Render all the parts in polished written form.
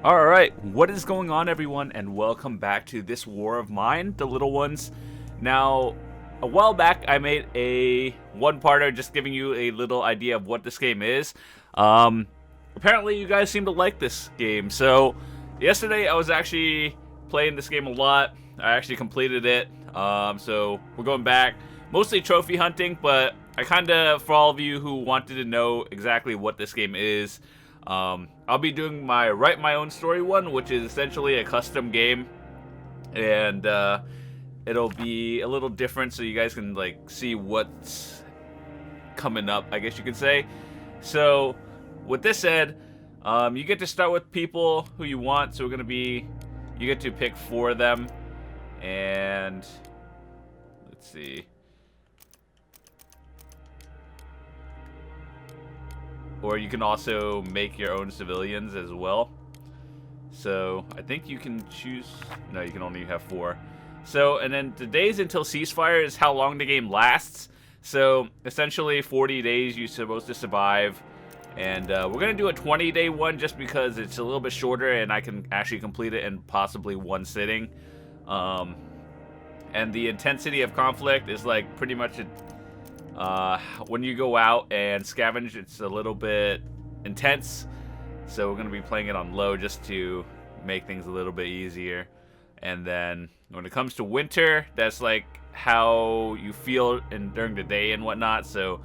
Alright, what is going on, everyone, and welcome back to this war of mine, the little ones. Now, a while back, I made a one-parter just giving you a little idea of what this game is. Apparently, you guys seem to like this game, so yesterday I was actually playing this game a lot. I actually completed it, so we're going back. Mostly trophy hunting, but I kind of, for all of you who wanted to know exactly what this game is, I'll be doing my Write My Own Story one, which is essentially a custom game, and it'll be a little different so you guys can like see what's coming up, I guess you could say. So, with this said, you get to start with people who you want, so you get to pick 4 of them, and let's see. Or you can also make your own civilians as well. So I think you can choose. No, you can only have 4. So, and then the days until ceasefire is how long the game lasts. So essentially 40 days you're supposed to survive. And we're going to do a 20-day one just because it's a little bit shorter and I can actually complete it in possibly one sitting. And the intensity of conflict is like pretty much when you go out and scavenge, it's a little bit intense, so we're going to be playing it on low just to make things a little bit easier. And then when it comes to winter, that's like how you feel during the day and whatnot. So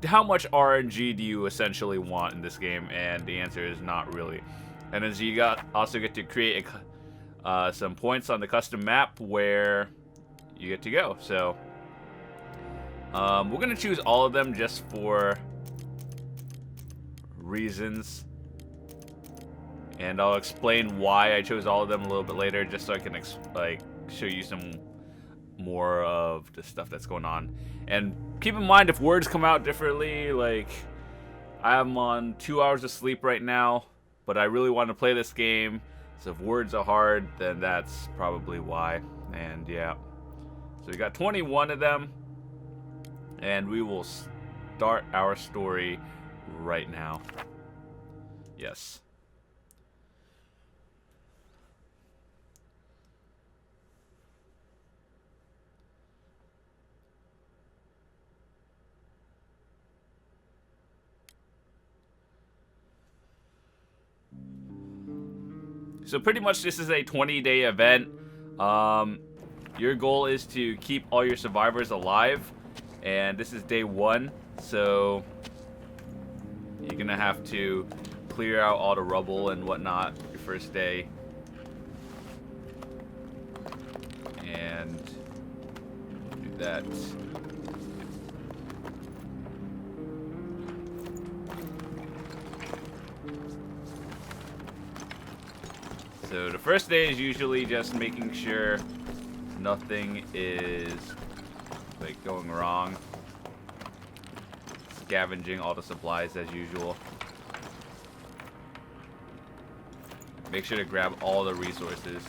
how much RNG do you essentially want in this game? And the answer is not really. And as you also get to create some points on the custom map where you get to go. So we're going to choose all of them just for reasons. And I'll explain why I chose all of them a little bit later, just so I can show you some more of the stuff that's going on. And keep in mind, if words come out differently, like I'm on 2 hours of sleep right now, but I really want to play this game. So if words are hard, then that's probably why. And yeah. So we got 21 of them. And we will start our story right now. Yes. So pretty much this is a 20-day event. Your goal is to keep all your survivors alive. And this is day 1, so you're gonna have to clear out all the rubble and whatnot your first day. And do that. So the first day is usually just making sure nothing is like going wrong. Scavenging all the supplies as usual. Make sure to grab all the resources.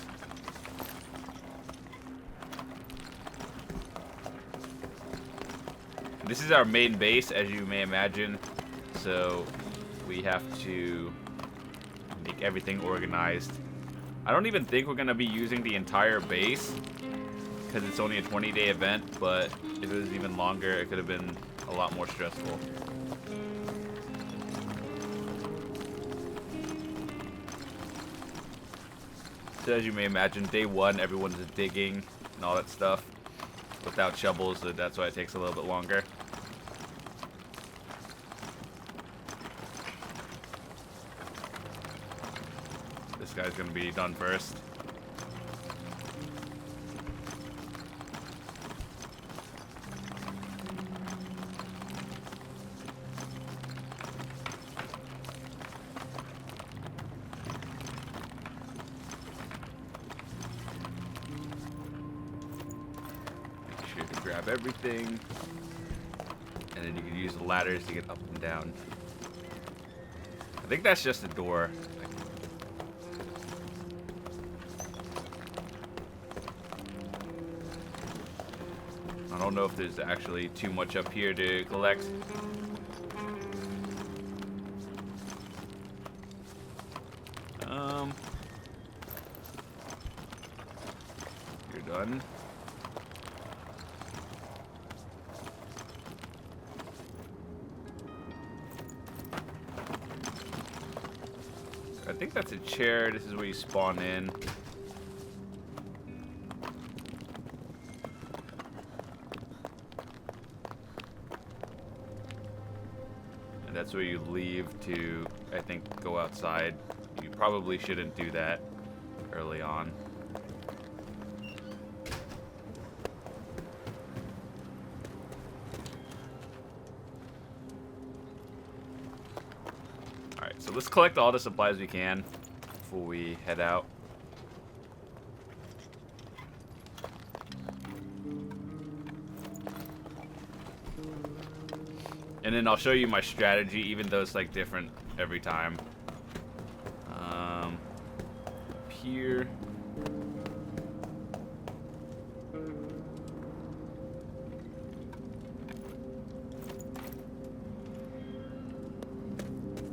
This is our main base, as you may imagine, so we have to make everything organized. I don't even think we're going to be using the entire base because it's only a 20-day event, but if it was even longer, it could have been a lot more stressful. So as you may imagine, day 1, everyone's digging and all that stuff without shovels, so that's why it takes a little bit longer. This guy's gonna be done first. Grab everything, and then you can use the ladders to get up and down. I think that's just a door. I don't know if there's actually too much up here to collect. gun. I think that's a chair. This is where you spawn in. And that's where you leave to, I think, go outside. You probably shouldn't do that early on. Alright, so let's collect all the supplies we can before we head out. And then I'll show you my strategy, even though it's like different every time. Up here.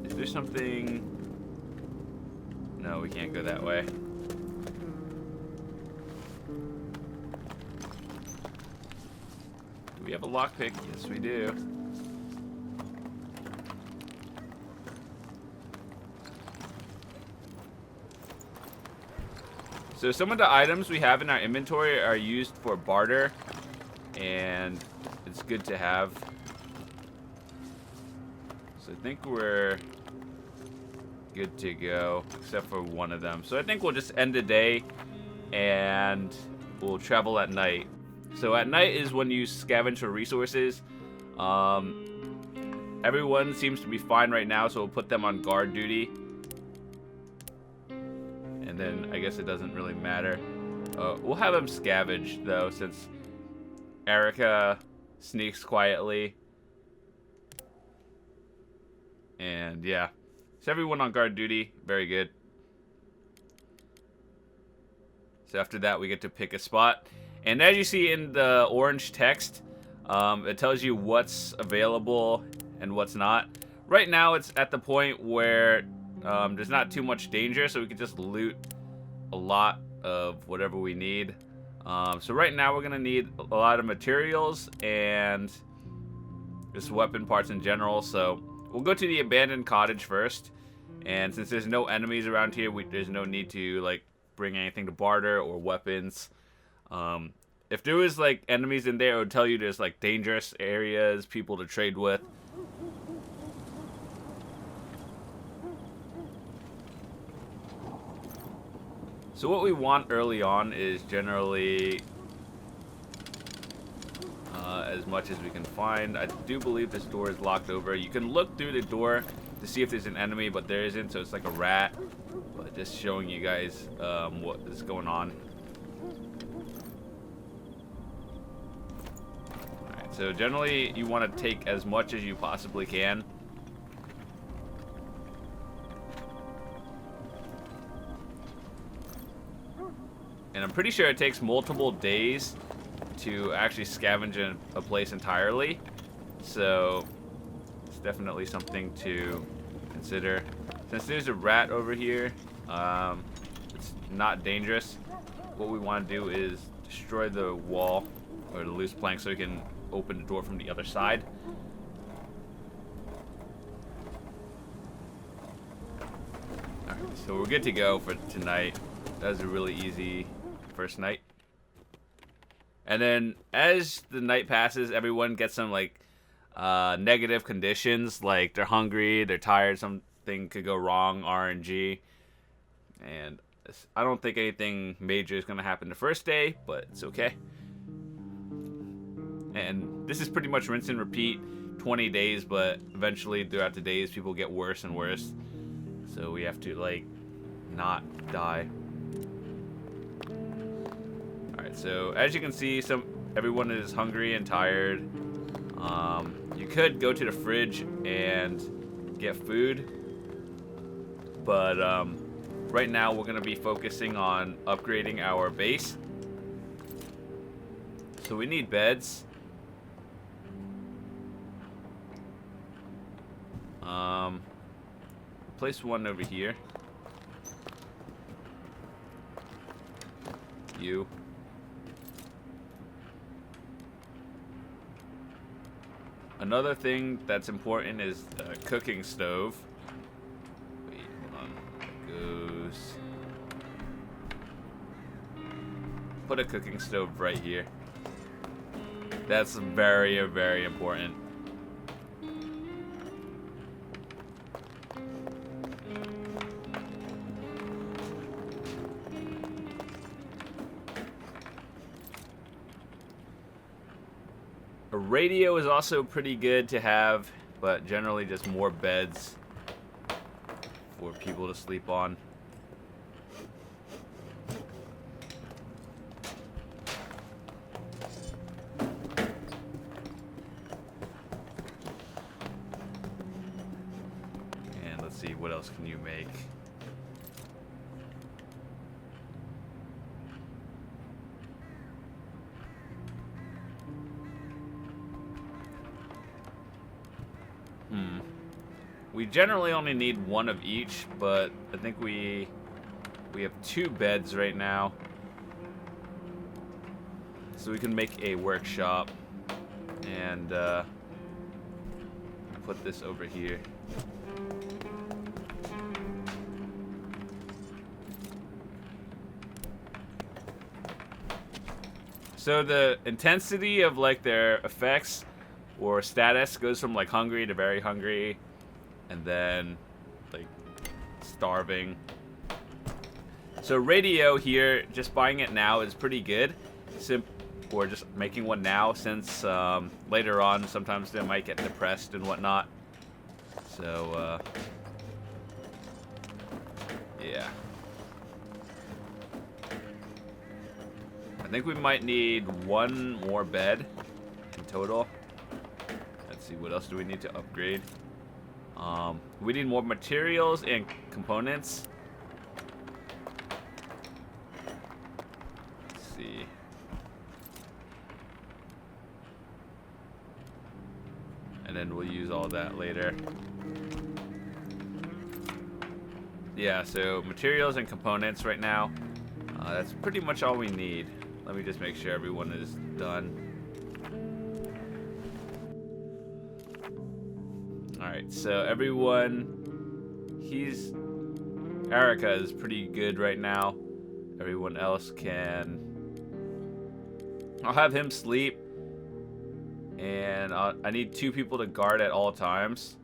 Is there something? No, we can't go that way. Do we have a lockpick? Yes, we do. So some of the items we have in our inventory are used for barter, and it's good to have. So I think we're good to go, except for one of them. So I think we'll just end the day, and we'll travel at night. So at night is when you scavenge for resources. Everyone seems to be fine right now, so we'll put them on guard duty. And then I guess it doesn't really matter. We'll have them scavenge though, since Erica sneaks quietly. And yeah, so everyone on guard duty, very good. So after that, we get to pick a spot. And as you see in the orange text, it tells you what's available and what's not. Right now, it's at the point where there's not too much danger, so we can just loot a lot of whatever we need. So right now, we're going to need a lot of materials and just weapon parts in general. So we'll go to the Abandoned Cottage first. And since there's no enemies around here, there's no need to like bring anything to barter or weapons. If there was like enemies in there, it would tell you there's like dangerous areas, people to trade with. So what we want early on is generally as much as we can find. I do believe this door is locked over. You can look through the door to see if there's an enemy, but there isn't, so it's like a rat. But just showing you guys what is going on. Alright, so generally you want to take as much as you possibly can. And I'm pretty sure it takes multiple days to actually scavenge a place entirely. So it's definitely something to consider. Since there's a rat over here, it's not dangerous. What we want to do is destroy the wall or the loose plank so we can open the door from the other side. Alright, so we're good to go for tonight. That was a really easy first night. And then as the night passes, everyone gets some like negative conditions, like they're hungry, they're tired, something could go wrong, RNG. And I don't think anything major is going to happen the first day, but it's okay. And this is pretty much rinse and repeat, 20 days, but eventually throughout the days people get worse and worse. So we have to like not die. Alright, so as you can see, everyone is hungry and tired. You could go to the fridge and get food, but right now we're going to be focusing on upgrading our base. So we need beds. Place one over here. Another thing that's important is a cooking stove. Wait, hold on. There goes. Put a cooking stove right here. That's very, very important. A radio is also pretty good to have, but generally just more beds for people to sleep on. And let's see, what else can you make? We generally only need one of each, but I think we have 2 beds right now. So we can make a workshop and put this over here. So the intensity of like their effects or status goes from like hungry to very hungry, and then like starving. So radio here, just buying it now is pretty good. Or just making one now, since later on sometimes they might get depressed and whatnot. So yeah. I think we might need 1 more bed in total. Let's see, what else do we need to upgrade? We need more materials and components. Let's see. And then we'll use all that later. Yeah, so materials and components right now. That's pretty much all we need. Let me just make sure everyone is done. Alright, so everyone, Erica is pretty good right now. Everyone else can, I'll have him sleep, and I need 2 people to guard at all times,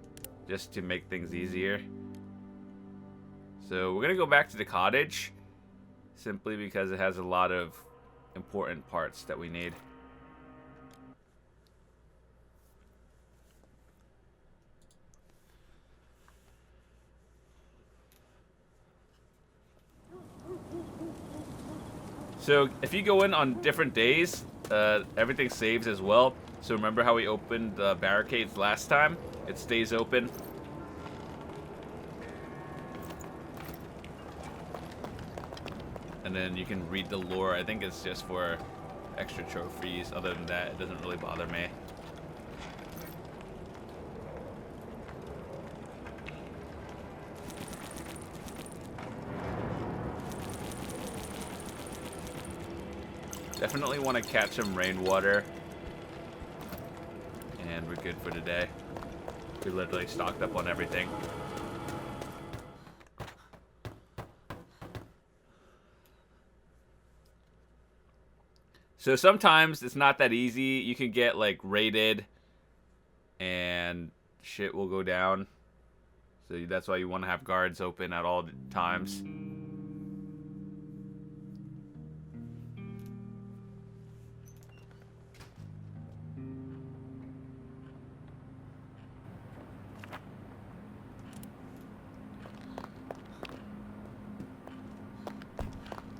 just to make things easier. So we're gonna go back to the cottage, simply because it has a lot of important parts that we need. So if you go in on different days, everything saves as well. So remember how we opened the barricades last time? It stays open. And then you can read the lore. I think it's just for extra trophies. Other than that, it doesn't really bother me. Definitely want to catch some rainwater. And we're good for today. We literally stocked up on everything. So sometimes it's not that easy. You can get like raided and shit will go down. So that's why you want to have guards open at all times.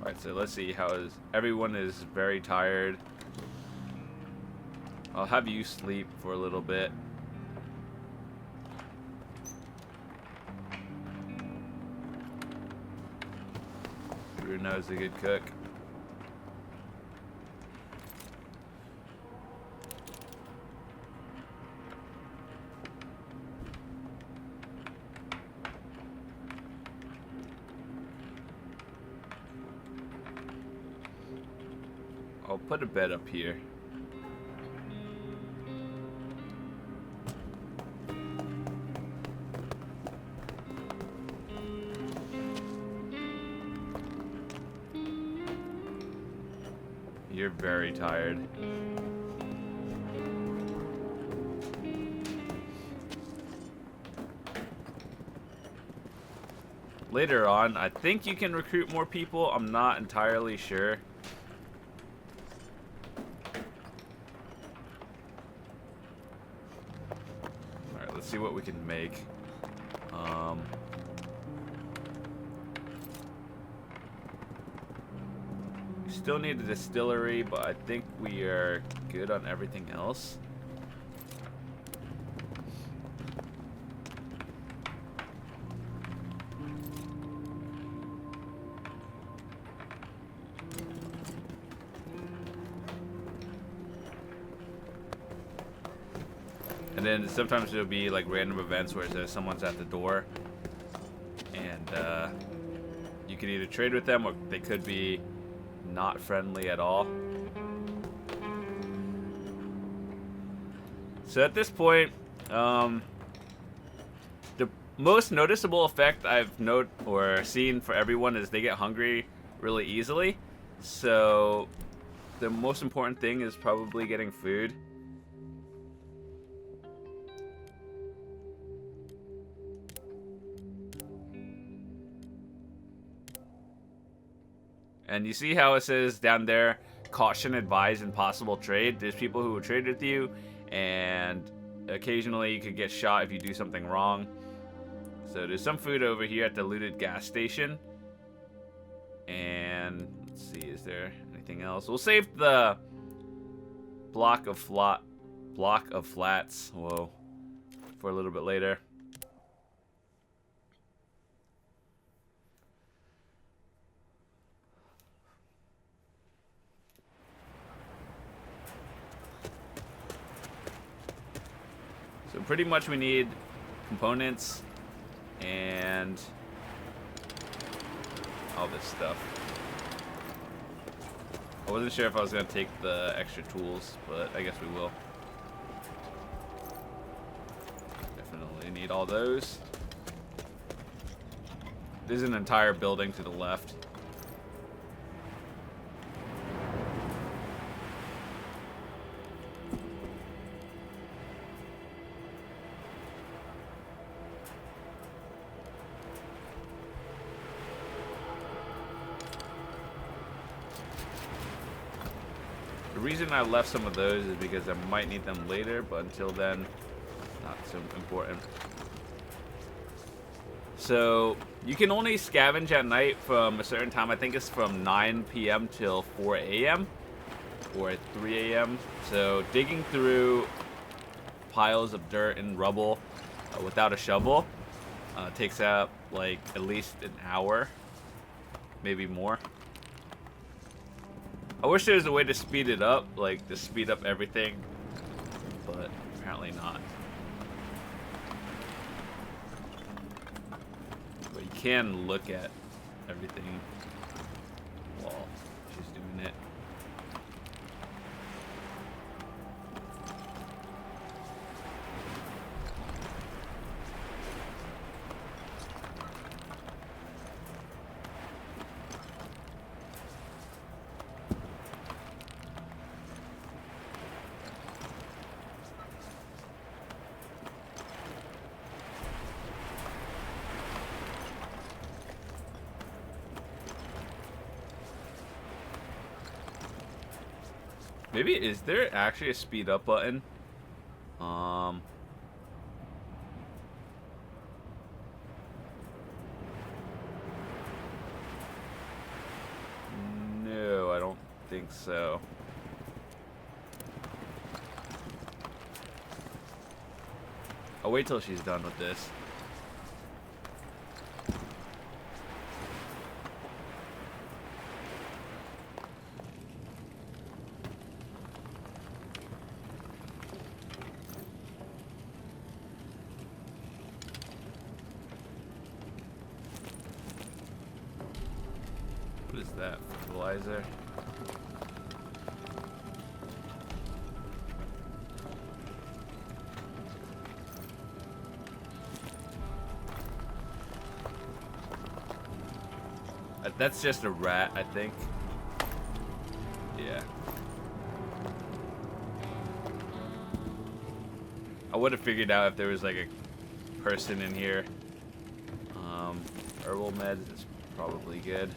Alright, so let's see how everyone is very tired. I'll have you sleep for a little bit. Bruno's a good cook. I'll put a bed up here. you're very tired. Later on, I think you can recruit more people. I'm not entirely sure. Alright, let's see what we can make. We still need a distillery, but I think we are good on everything else. And then sometimes there'll be like random events where it says someone's at the door, and you can either trade with them or they could be not friendly at all. So at this point, the most noticeable effect I've seen for everyone is they get hungry really easily. So the most important thing is probably getting food. And you see how it says down there, caution advised impossible trade. There's people who will trade with you, and occasionally you could get shot if you do something wrong. So there's some food over here at the looted gas station. And let's see, is there anything else? We'll save the block of flats, whoa, for a little bit later. So pretty much we need components and all this stuff. I wasn't sure if I was going to take the extra tools, but I guess we will. Definitely need all those. There's an entire building to the left. The reason I left some of those is because I might need them later, but until then, not so important. So you can only scavenge at night from a certain time. I think it's from 9 p.m. till 4 a.m. or 3 a.m. So digging through piles of dirt and rubble without a shovel takes up like at least an hour, maybe more. I wish there was a way to speed it up, like to speed up everything, but apparently not. But you can look at everything while she's doing it. Maybe, is there actually a speed up button? No, I don't think so. I'll wait till she's done with this. What is that? Fertilizer? That's just a rat, I think. Yeah. would have figured out if there was like a person in here. Herbal meds is probably good.